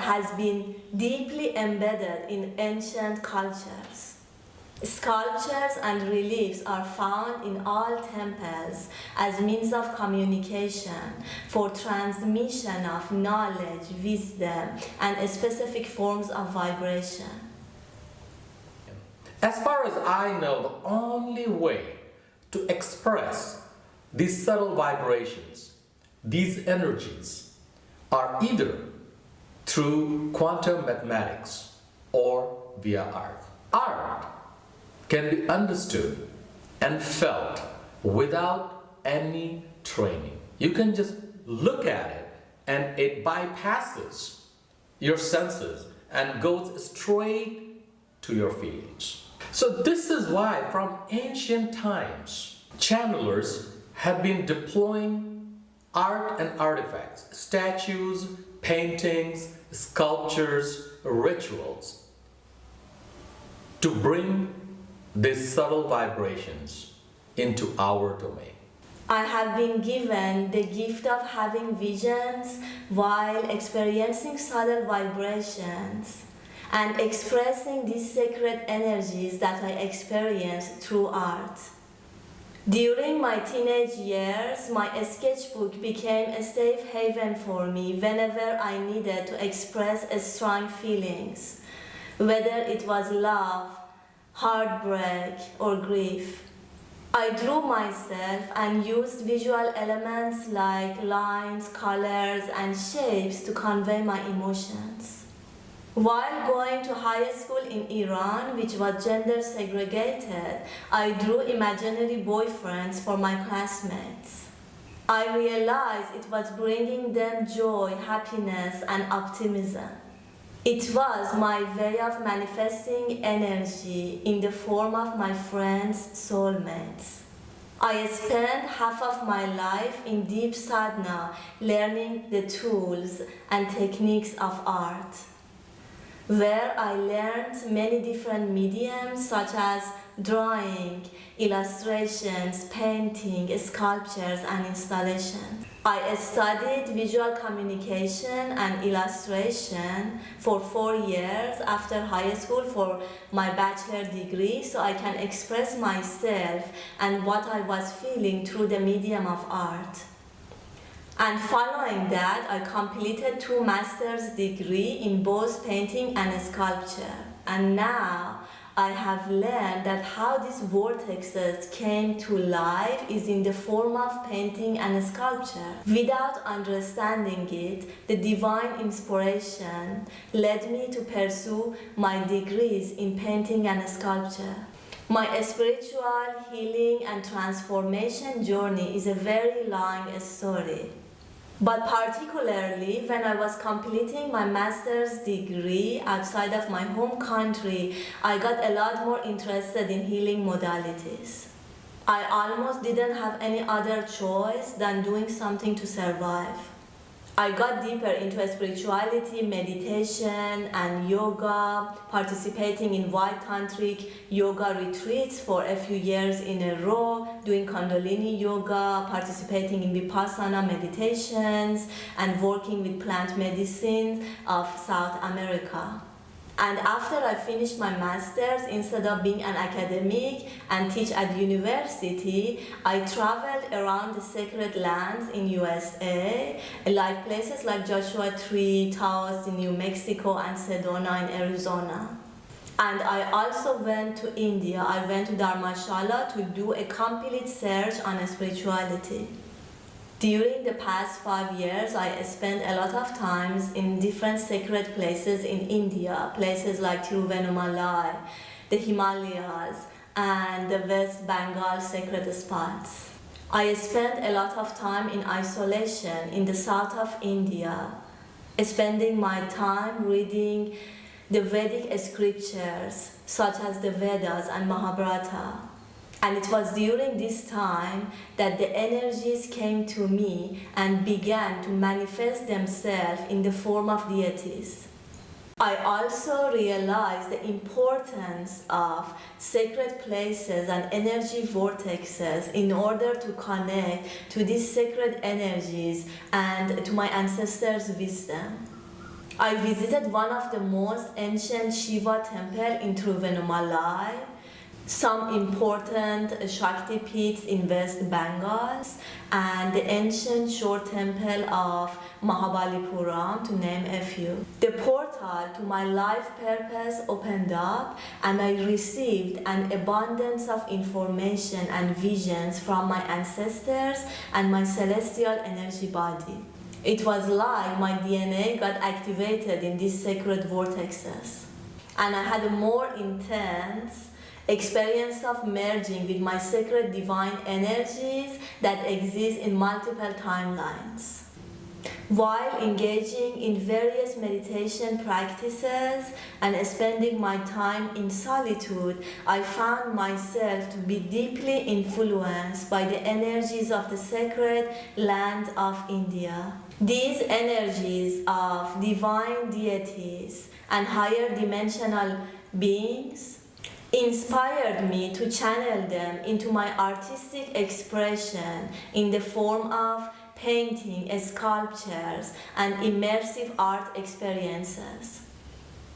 has been deeply embedded in ancient cultures. Sculptures and reliefs are found in all temples as means of communication for transmission of knowledge, wisdom, and specific forms of vibration. As far as I know, the only way to express these subtle vibrations, these energies, are either through quantum mathematics or via art. Art can be understood and felt without any training. You can just look at it and it bypasses your senses and goes straight to your feelings. So this is why from ancient times, channelers have been deploying art and artifacts, statues, paintings, sculptures, rituals to bring these subtle vibrations into our domain. I have been given the gift of having visions while experiencing subtle vibrations and expressing these sacred energies that I experience through art. During my teenage years, my sketchbook became a safe haven for me whenever I needed to express strong feelings, whether it was love, heartbreak, or grief. I drew myself and used visual elements like lines, colors, and shapes to convey my emotions. While going to high school in Iran, which was gender segregated, I drew imaginary boyfriends for my classmates. I realized it was bringing them joy, happiness, and optimism. It was my way of manifesting energy in the form of my friends' soulmates. I spent half of my life in deep sadhana, learning the tools and techniques of art, where I learned many different mediums such as drawing, illustrations, painting, sculptures, and installations. I studied visual communication and illustration for 4 years after high school for my bachelor degree, so I can express myself and what I was feeling through the medium of art. And following that, I completed 2 master's degrees in both painting and sculpture. And now I have learned that how these vortexes came to life is in the form of painting and sculpture. Without understanding it, the divine inspiration led me to pursue my degrees in painting and sculpture. My spiritual healing and transformation journey is a very long story. But particularly when I was completing my master's degree outside of my home country, I got a lot more interested in healing modalities. I almost didn't have any other choice than doing something to survive. I got deeper into spirituality, meditation, and yoga, participating in white tantric yoga retreats for a few years in a row, doing kundalini yoga, participating in vipassana meditations, and working with plant medicine of South America. And after I finished my master's, instead of being an academic and teach at university, I traveled around the sacred lands in USA, like places like Joshua Tree, Taos in New Mexico, and Sedona in Arizona. And I also went to India. I went to Dharmashala to do a complete search on spirituality. During the past 5 years, I spent a lot of times in different sacred places in India, places like Tiruvannamalai, the Himalayas, and the West Bengal sacred spots. I spent a lot of time in isolation in the south of India, spending my time reading the Vedic scriptures, such as the Vedas and Mahabharata. And it was during this time that the energies came to me and began to manifest themselves in the form of deities. I also realized the importance of sacred places and energy vortexes in order to connect to these sacred energies and to my ancestors' wisdom. I visited one of the most ancient Shiva temple in Tiruvannamalai, some important Shakti peaks in West Bengal, and the ancient shore temple of Mahabalipuram, to name a few. The portal to my life purpose opened up, and I received an abundance of information and visions from my ancestors and my celestial energy body. It was like my DNA got activated in these sacred vortexes, and I had a more intense experience of merging with my sacred divine energies that exist in multiple timelines. While engaging in various meditation practices and spending my time in solitude, I found myself to be deeply influenced by the energies of the sacred land of India. These energies of divine deities and higher dimensional beings inspired me to channel them into my artistic expression in the form of painting, sculptures, and immersive art experiences.